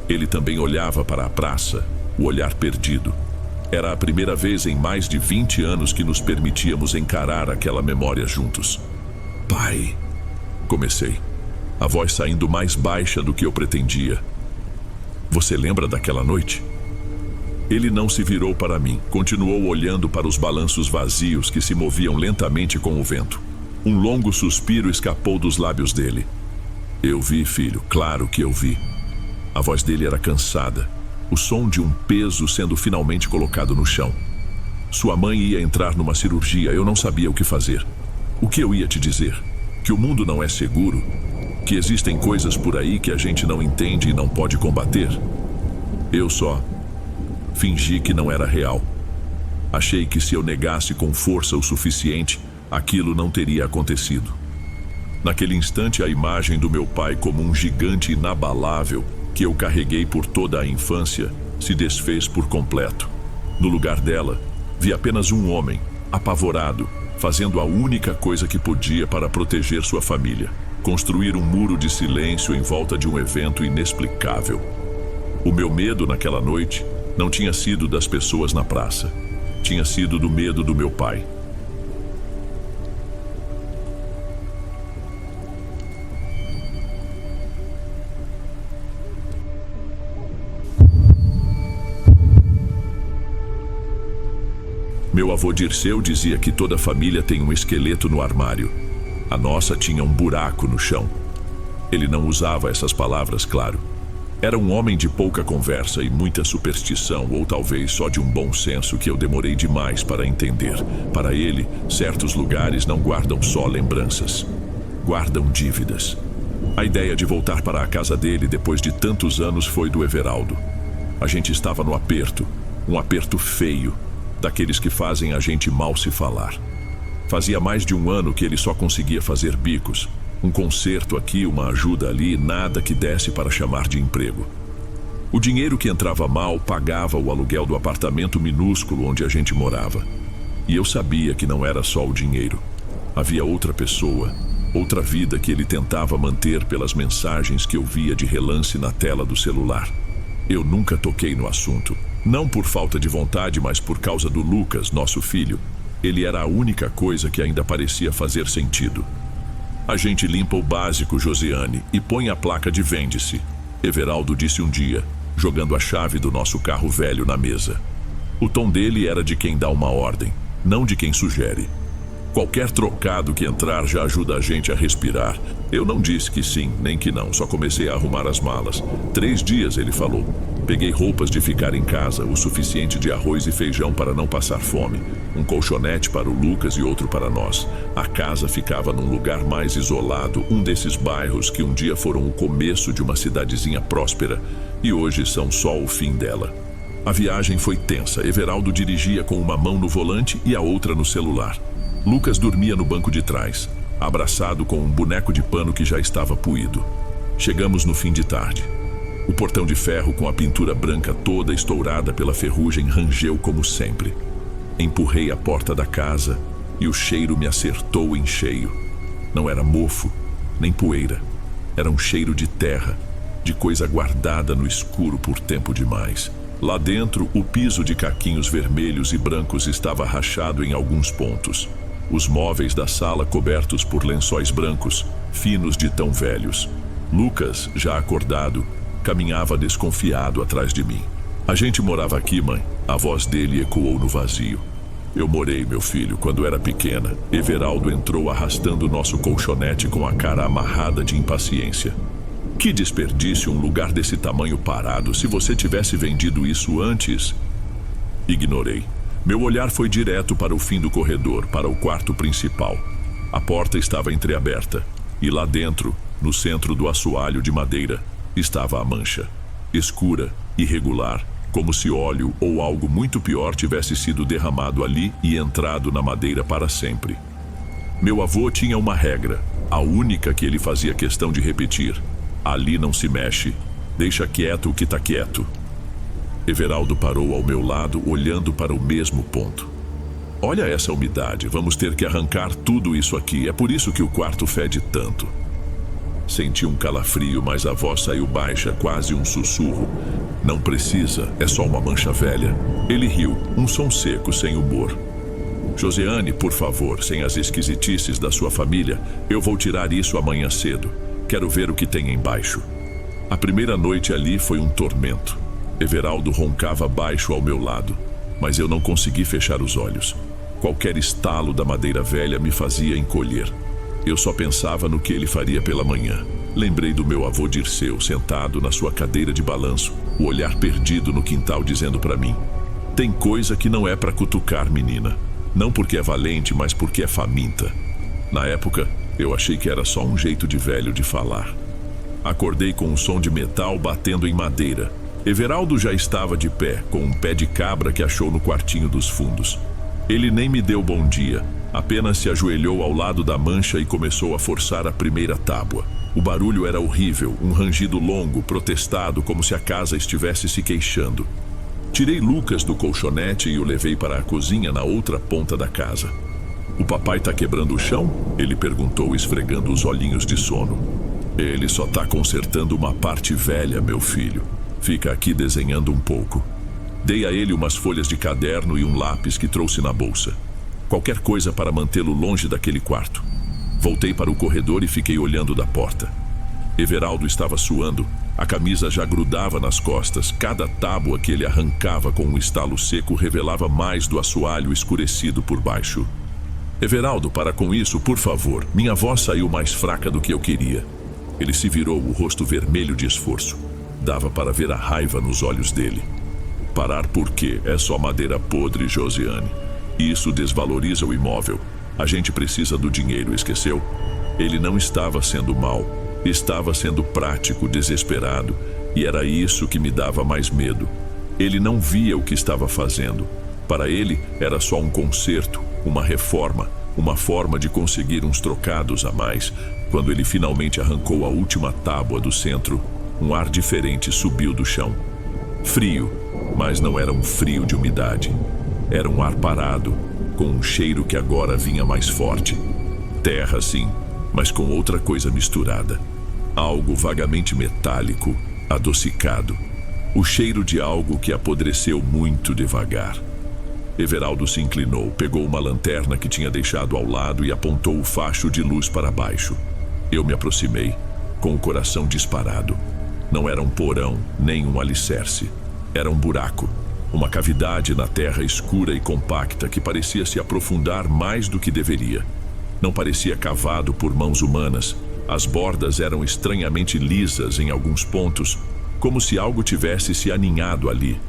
Ele também olhava para a praça, o olhar perdido. Era a primeira vez em mais de 20 anos que nos permitíamos encarar aquela memória juntos. Pai, comecei, a voz saindo mais baixa do que eu pretendia. Você lembra daquela noite? Ele não se virou para mim, continuou olhando para os balanços vazios que se moviam lentamente com o vento. Um longo suspiro escapou dos lábios dele. Eu vi, filho, claro que eu vi. A voz dele era cansada, o som de um peso sendo finalmente colocado no chão. Sua mãe ia entrar numa cirurgia, eu não sabia o que fazer. O que eu ia te dizer? Que o mundo não é seguro? Que existem coisas por aí que a gente não entende e não pode combater? Eu só fingi que não era real. Achei que se eu negasse com força o suficiente, aquilo não teria acontecido. Naquele instante, a imagem do meu pai como um gigante inabalável que eu carreguei por toda a infância se desfez por completo. No lugar dela, vi apenas um homem, apavorado, fazendo a única coisa que podia para proteger sua família: construir um muro de silêncio em volta de um evento inexplicável. O meu medo naquela noite não tinha sido das pessoas na praça. Tinha sido do medo do meu pai. Meu avô Dirceu dizia que toda família tem um esqueleto no armário. A nossa tinha um buraco no chão. Ele não usava essas palavras, claro. Era um homem de pouca conversa e muita superstição, ou talvez só de um bom senso que eu demorei demais para entender. Para ele, certos lugares não guardam só lembranças, guardam dívidas. A ideia de voltar para a casa dele depois de tantos anos foi do Everaldo. A gente estava no aperto, um aperto feio, daqueles que fazem a gente mal se falar. Fazia mais de um ano que ele só conseguia fazer bicos. Um conserto aqui, uma ajuda ali, nada que desse para chamar de emprego. O dinheiro que entrava mal pagava o aluguel do apartamento minúsculo onde a gente morava. E eu sabia que não era só o dinheiro. Havia outra pessoa, outra vida que ele tentava manter pelas mensagens que eu via de relance na tela do celular. Eu nunca toquei no assunto. Não por falta de vontade, mas por causa do Lucas, nosso filho. Ele era a única coisa que ainda parecia fazer sentido. A gente limpa o básico, Josiane, e põe a placa de vende-se, Everaldo disse um dia, jogando a chave do nosso carro velho na mesa. O tom dele era de quem dá uma ordem, não de quem sugere. Qualquer trocado que entrar já ajuda a gente a respirar. Eu não disse que sim, nem que não, só comecei a arrumar as malas. 3 dias, ele falou. Peguei roupas de ficar em casa, o suficiente de arroz e feijão para não passar fome, um colchonete para o Lucas e outro para nós. A casa ficava num lugar mais isolado, um desses bairros que um dia foram o começo de uma cidadezinha próspera e hoje são só o fim dela. A viagem foi tensa. Everaldo dirigia com uma mão no volante e a outra no celular. Lucas dormia no banco de trás, abraçado com um boneco de pano que já estava puído. Chegamos no fim de tarde. O portão de ferro com a pintura branca toda estourada pela ferrugem rangeu como sempre. Empurrei a porta da casa e o cheiro me acertou em cheio. Não era mofo, nem poeira. Era um cheiro de terra, de coisa guardada no escuro por tempo demais. Lá dentro, o piso de caquinhos vermelhos e brancos estava rachado em alguns pontos. Os móveis da sala cobertos por lençóis brancos, finos de tão velhos. Lucas, já acordado, caminhava desconfiado atrás de mim. A gente morava aqui, mãe. A voz dele ecoou no vazio. Eu morei, meu filho, quando era pequena. Everaldo entrou arrastando nosso colchonete com a cara amarrada de impaciência. Que desperdício um lugar desse tamanho parado. Se você tivesse vendido isso antes... Ignorei. Meu olhar foi direto para o fim do corredor, para o quarto principal. A porta estava entreaberta. E lá dentro, no centro do assoalho de madeira, estava a mancha, escura, irregular, como se óleo ou algo muito pior tivesse sido derramado ali e entrado na madeira para sempre. Meu avô tinha uma regra, a única que ele fazia questão de repetir: ali não se mexe, deixa quieto o que está quieto. Everaldo parou ao meu lado, olhando para o mesmo ponto. Olha essa umidade, vamos ter que arrancar tudo isso aqui, é por isso que o quarto fede tanto. Senti um calafrio, mas a voz saiu baixa, quase um sussurro. Não precisa, é só uma mancha velha. Ele riu, um som seco, sem humor. Josiane, por favor, sem as esquisitices da sua família, eu vou tirar isso amanhã cedo. Quero ver o que tem embaixo. A primeira noite ali foi um tormento. Everaldo roncava baixo ao meu lado, mas eu não consegui fechar os olhos. Qualquer estalo da madeira velha me fazia encolher. Eu só pensava no que ele faria pela manhã. Lembrei do meu avô Dirceu, sentado na sua cadeira de balanço, o olhar perdido no quintal, dizendo para mim: tem coisa que não é para cutucar, menina. Não porque é valente, mas porque é faminta. Na época, eu achei que era só um jeito de velho de falar. Acordei com um som de metal batendo em madeira. Everaldo já estava de pé, com um pé de cabra que achou no quartinho dos fundos. Ele nem me deu bom dia. Apenas se ajoelhou ao lado da mancha e começou a forçar a primeira tábua. O barulho era horrível, um rangido longo, protestado, como se a casa estivesse se queixando. Tirei Lucas do colchonete e o levei para a cozinha na outra ponta da casa. O papai tá quebrando o chão? Ele perguntou, esfregando os olhinhos de sono. Ele só tá consertando uma parte velha, meu filho. Fica aqui desenhando um pouco. Dei a ele umas folhas de caderno e um lápis que trouxe na bolsa. Qualquer coisa para mantê-lo longe daquele quarto. Voltei para o corredor e fiquei olhando da porta. Everaldo estava suando, a camisa já grudava nas costas. Cada tábua que ele arrancava com um estalo seco revelava mais do assoalho escurecido por baixo. Everaldo, para com isso, por favor. Minha voz saiu mais fraca do que eu queria. Ele se virou, o rosto vermelho de esforço. Dava para ver a raiva nos olhos dele. Parar por quê? É só madeira podre, Josiane. Isso desvaloriza o imóvel. A gente precisa do dinheiro, esqueceu? Ele não estava sendo mau. Estava sendo prático, desesperado. E era isso que me dava mais medo. Ele não via o que estava fazendo. Para ele, era só um conserto, uma reforma, uma forma de conseguir uns trocados a mais. Quando ele finalmente arrancou a última tábua do centro, um ar diferente subiu do chão. Frio, mas não era um frio de umidade. Era um ar parado, com um cheiro que agora vinha mais forte. Terra, sim, mas com outra coisa misturada. Algo vagamente metálico, adocicado. O cheiro de algo que apodreceu muito devagar. Everaldo se inclinou, pegou uma lanterna que tinha deixado ao lado e apontou o facho de luz para baixo. Eu me aproximei, com o coração disparado. Não era um porão, nem um alicerce. Era um buraco, uma cavidade na terra escura e compacta que parecia se aprofundar mais do que deveria. Não parecia cavado por mãos humanas. As bordas eram estranhamente lisas em alguns pontos, como se algo tivesse se aninhado ali.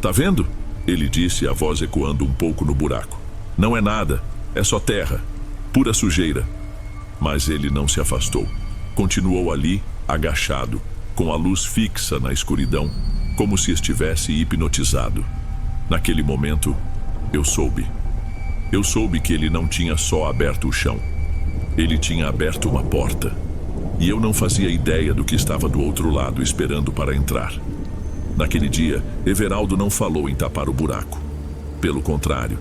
Tá vendo? Ele disse, a voz ecoando um pouco no buraco. Não é nada, é só terra, pura sujeira. Mas ele não se afastou. Continuou ali, agachado, com a luz fixa na escuridão, como se estivesse hipnotizado. Naquele momento, eu soube. Eu soube que ele não tinha só aberto o chão. Ele tinha aberto uma porta. E eu não fazia ideia do que estava do outro lado esperando para entrar. Naquele dia, Everaldo não falou em tapar o buraco. Pelo contrário,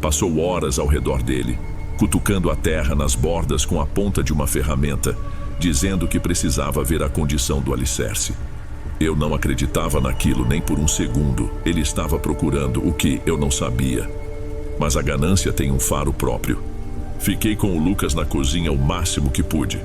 passou horas ao redor dele, cutucando a terra nas bordas com a ponta de uma ferramenta, dizendo que precisava ver a condição do alicerce. Eu não acreditava naquilo nem por um segundo. Ele estava procurando o que eu não sabia. Mas a ganância tem um faro próprio. Fiquei com o Lucas na cozinha o máximo que pude.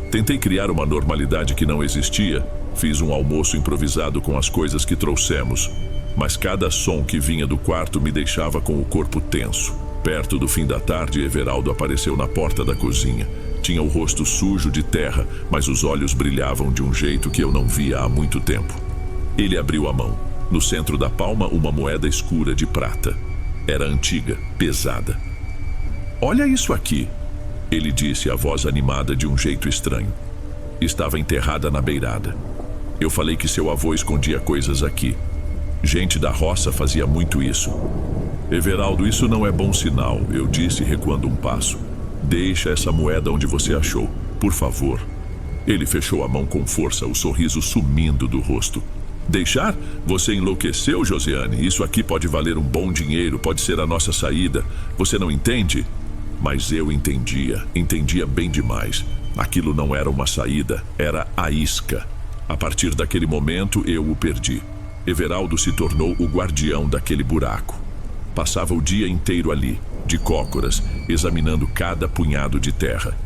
Tentei criar uma normalidade que não existia. Fiz um almoço improvisado com as coisas que trouxemos. Mas cada som que vinha do quarto me deixava com o corpo tenso. Perto do fim da tarde, Everaldo apareceu na porta da cozinha. Tinha o rosto sujo de terra, mas os olhos brilhavam de um jeito que eu não via há muito tempo. Ele abriu a mão. No centro da palma, uma moeda escura de prata. Era antiga, pesada. Olha isso aqui, ele disse, a voz animada de um jeito estranho. Estava enterrada na beirada. Eu falei que seu avô escondia coisas aqui. Gente da roça fazia muito isso. Everaldo, isso não é bom sinal, eu disse, recuando um passo. Deixa essa moeda onde você achou, por favor. Ele fechou a mão com força, o sorriso sumindo do rosto. Deixar? Você enlouqueceu, Josiane? Isso aqui pode valer um bom dinheiro, pode ser a nossa saída. Você não entende? Mas eu entendia bem demais. Aquilo não era uma saída, era a isca. A partir daquele momento, eu o perdi. Everaldo se tornou o guardião daquele buraco. Passava o dia inteiro ali, de cócoras, examinando cada punhado de terra.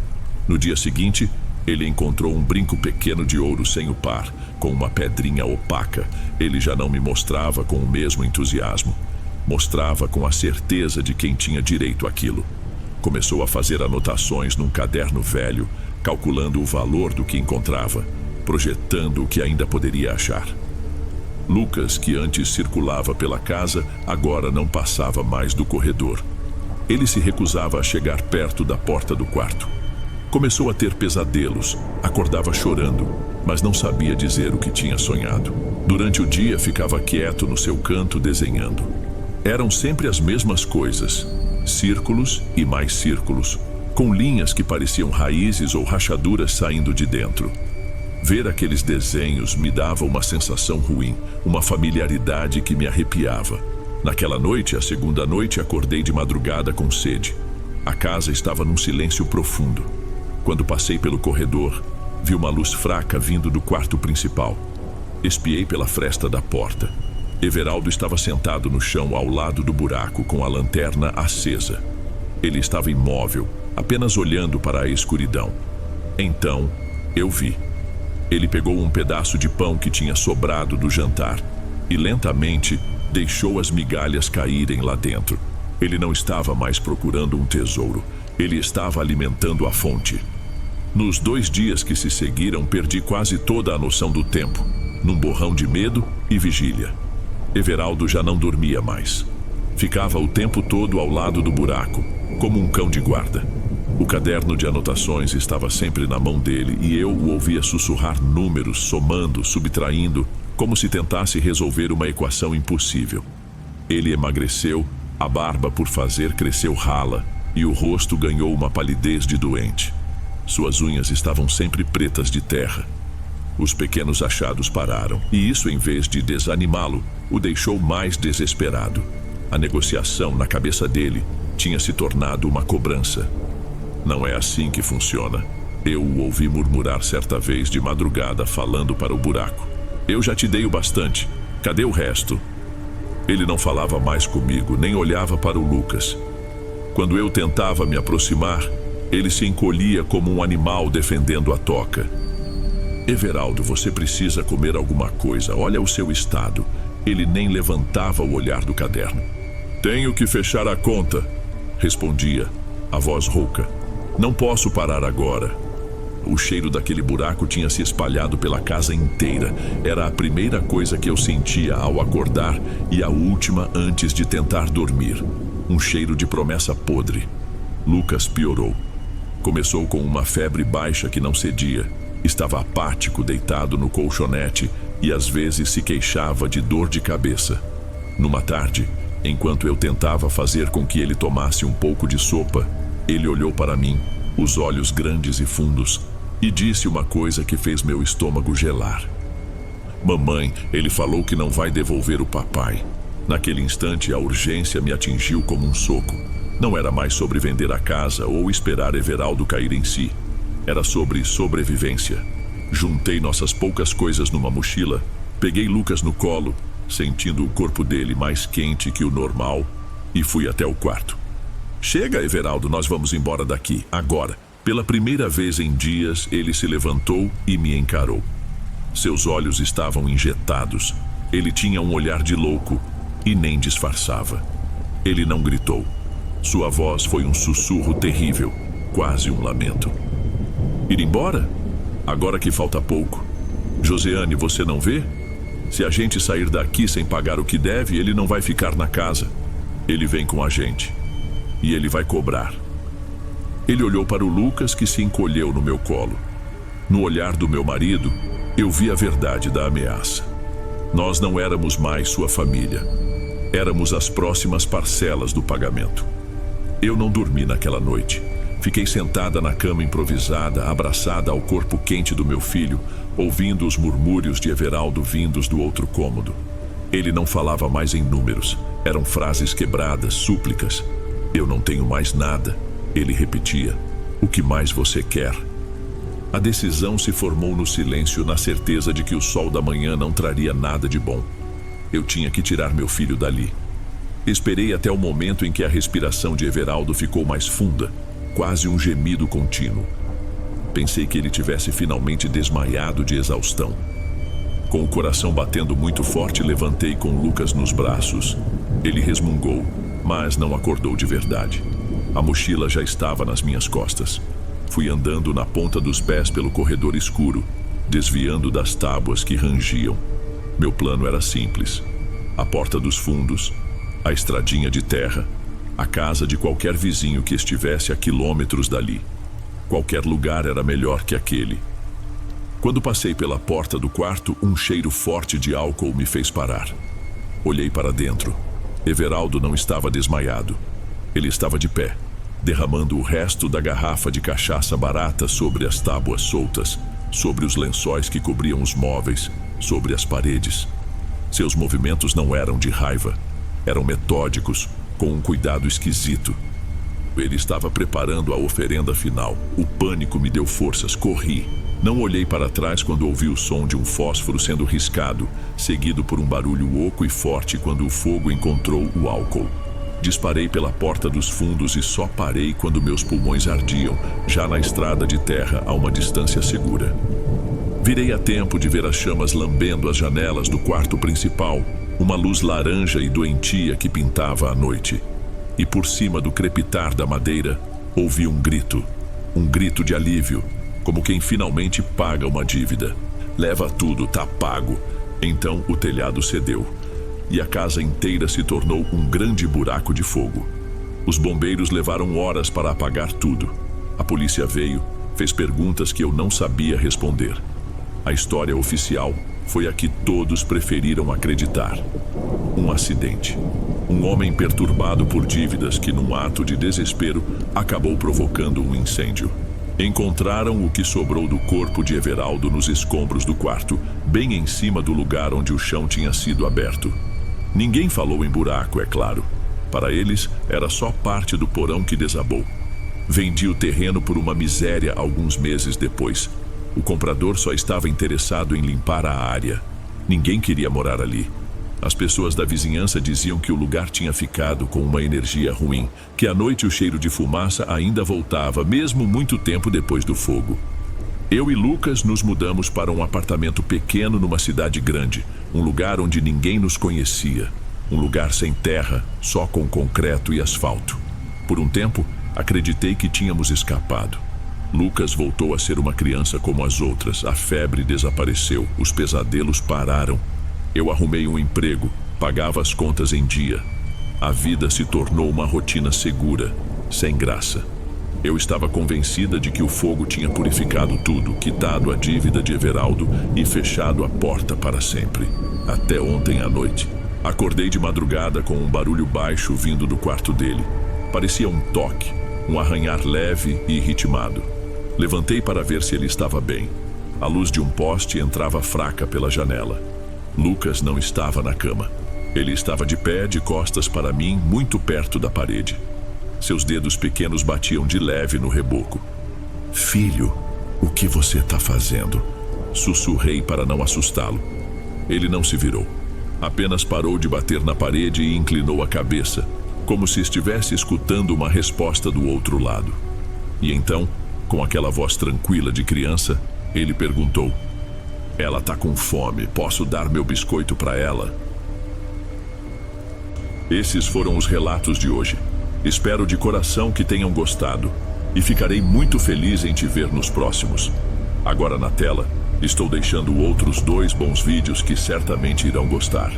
No dia seguinte, ele encontrou um brinco pequeno de ouro sem o par, com uma pedrinha opaca. Ele já não me mostrava com o mesmo entusiasmo. Mostrava com a certeza de quem tinha direito àquilo. Começou a fazer anotações num caderno velho, calculando o valor do que encontrava, projetando o que ainda poderia achar. Lucas, que antes circulava pela casa, agora não passava mais do corredor. Ele se recusava a chegar perto da porta do quarto. Começou a ter pesadelos, acordava chorando, mas não sabia dizer o que tinha sonhado. Durante o dia ficava quieto no seu canto desenhando. Eram sempre as mesmas coisas, círculos e mais círculos, com linhas que pareciam raízes ou rachaduras saindo de dentro. Ver aqueles desenhos me dava uma sensação ruim, uma familiaridade que me arrepiava. Naquela noite, a segunda noite, acordei de madrugada com sede. A casa estava num silêncio profundo. Quando passei pelo corredor, vi uma luz fraca vindo do quarto principal. Espiei pela fresta da porta. Everaldo estava sentado no chão ao lado do buraco com a lanterna acesa. Ele estava imóvel, apenas olhando para a escuridão. Então, eu vi. Ele pegou um pedaço de pão que tinha sobrado do jantar e lentamente deixou as migalhas caírem lá dentro. Ele não estava mais procurando um tesouro. Ele estava alimentando a fonte. Nos 2 dias que se seguiram, perdi quase toda a noção do tempo, num borrão de medo e vigília. Everaldo já não dormia mais. Ficava o tempo todo ao lado do buraco, como um cão de guarda. O caderno de anotações estava sempre na mão dele e eu o ouvia sussurrar números, somando, subtraindo, como se tentasse resolver uma equação impossível. Ele emagreceu, a barba por fazer cresceu rala e o rosto ganhou uma palidez de doente. Suas unhas estavam sempre pretas de terra. Os pequenos achados pararam, e isso, em vez de desanimá-lo, o deixou mais desesperado. A negociação na cabeça dele tinha se tornado uma cobrança. Não é assim que funciona. Eu o ouvi murmurar certa vez de madrugada, falando para o buraco. Eu já te dei o bastante. Cadê o resto? Ele não falava mais comigo, nem olhava para o Lucas. Quando eu tentava me aproximar, ele se encolhia como um animal defendendo a toca. Everaldo, você precisa comer alguma coisa. Olha o seu estado. Ele nem levantava o olhar do caderno. Tenho que fechar a conta, respondia, a voz rouca. Não posso parar agora. O cheiro daquele buraco tinha se espalhado pela casa inteira. Era a primeira coisa que eu sentia ao acordar e a última antes de tentar dormir. Um cheiro de promessa podre. Lucas piorou. Começou com uma febre baixa que não cedia. Estava apático, deitado no colchonete e às vezes se queixava de dor de cabeça. Numa tarde, enquanto eu tentava fazer com que ele tomasse um pouco de sopa, ele olhou para mim, os olhos grandes e fundos, e disse uma coisa que fez meu estômago gelar. Mamãe, ele falou que não vai devolver o papai. Naquele instante, a urgência me atingiu como um soco. Não era mais sobre vender a casa ou esperar Everaldo cair em si. Era sobre sobrevivência. Juntei nossas poucas coisas numa mochila, peguei Lucas no colo, sentindo o corpo dele mais quente que o normal, e fui até o quarto. Chega, Everaldo, nós vamos embora daqui, agora. Pela primeira vez em dias, ele se levantou e me encarou. Seus olhos estavam injetados. Ele tinha um olhar de louco e nem disfarçava. Ele não gritou. Sua voz foi um sussurro terrível, quase um lamento. Ir embora? Agora que falta pouco. Josiane, você não vê? Se a gente sair daqui sem pagar o que deve, ele não vai ficar na casa. Ele vem com a gente. E ele vai cobrar. Ele olhou para o Lucas, que se encolheu no meu colo. No olhar do meu marido, eu vi a verdade da ameaça. Nós não éramos mais sua família. Éramos as próximas parcelas do pagamento. Eu não dormi naquela noite. Fiquei sentada na cama improvisada, abraçada ao corpo quente do meu filho, ouvindo os murmúrios de Everaldo vindos do outro cômodo. Ele não falava mais em números. Eram frases quebradas, súplicas. Eu não tenho mais nada. Ele repetia. O que mais você quer? A decisão se formou no silêncio, na certeza de que o sol da manhã não traria nada de bom. Eu tinha que tirar meu filho dali. Esperei até o momento em que a respiração de Everaldo ficou mais funda, quase um gemido contínuo. Pensei que ele tivesse finalmente desmaiado de exaustão. Com o coração batendo muito forte, levantei com Lucas nos braços. Ele resmungou, mas não acordou de verdade. A mochila já estava nas minhas costas. Fui andando na ponta dos pés pelo corredor escuro, desviando das tábuas que rangiam. Meu plano era simples. A porta dos fundos, a estradinha de terra, a casa de qualquer vizinho que estivesse a quilômetros dali. Qualquer lugar era melhor que aquele. Quando passei pela porta do quarto, um cheiro forte de álcool me fez parar. Olhei para dentro. Everaldo não estava desmaiado. Ele estava de pé, derramando o resto da garrafa de cachaça barata sobre as tábuas soltas, sobre os lençóis que cobriam os móveis, sobre as paredes. Seus movimentos não eram de raiva. Eram metódicos, com um cuidado esquisito. Ele estava preparando a oferenda final. O pânico me deu forças, corri. Não olhei para trás quando ouvi o som de um fósforo sendo riscado, seguido por um barulho oco e forte quando o fogo encontrou o álcool. Disparei pela porta dos fundos e só parei quando meus pulmões ardiam, já na estrada de terra a uma distância segura. Virei a tempo de ver as chamas lambendo as janelas do quarto principal, uma luz laranja e doentia que pintava a noite. E por cima do crepitar da madeira, ouvi um grito de alívio, como quem finalmente paga uma dívida. Leva tudo, tá pago. Então o telhado cedeu, e a casa inteira se tornou um grande buraco de fogo. Os bombeiros levaram horas para apagar tudo. A polícia veio, fez perguntas que eu não sabia responder. A história oficial foi a que todos preferiram acreditar. Um acidente. Um homem perturbado por dívidas que, num ato de desespero, acabou provocando um incêndio. Encontraram o que sobrou do corpo de Everaldo nos escombros do quarto, bem em cima do lugar onde o chão tinha sido aberto. Ninguém falou em buraco, é claro. Para eles, era só parte do porão que desabou. Vendi o terreno por uma miséria alguns meses depois. O comprador só estava interessado em limpar a área. Ninguém queria morar ali. As pessoas da vizinhança diziam que o lugar tinha ficado com uma energia ruim, que à noite o cheiro de fumaça ainda voltava, mesmo muito tempo depois do fogo. Eu e Lucas nos mudamos para um apartamento pequeno numa cidade grande, um lugar onde ninguém nos conhecia, um lugar sem terra, só com concreto e asfalto. Por um tempo, acreditei que tínhamos escapado. Lucas voltou a ser uma criança como as outras. A febre desapareceu, os pesadelos pararam. Eu arrumei um emprego, pagava as contas em dia. A vida se tornou uma rotina segura, sem graça. Eu estava convencida de que o fogo tinha purificado tudo, quitado a dívida de Everaldo e fechado a porta para sempre. Até ontem à noite. Acordei de madrugada com um barulho baixo vindo do quarto dele. Parecia um toque, um arranhar leve e ritmado. Levantei para ver se ele estava bem. A luz de um poste entrava fraca pela janela. Lucas não estava na cama. Ele estava de pé, de costas para mim, muito perto da parede. Seus dedos pequenos batiam de leve no reboco. "Filho, o que você está fazendo?" Sussurrei para não assustá-lo. Ele não se virou. Apenas parou de bater na parede e inclinou a cabeça, como se estivesse escutando uma resposta do outro lado. E então, com aquela voz tranquila de criança, ele perguntou: "Ela está com fome, posso dar meu biscoito para ela?" Esses foram os relatos de hoje. Espero de coração que tenham gostado e ficarei muito feliz em te ver nos próximos. Agora na tela, estou deixando outros 2 bons vídeos que certamente irão gostar.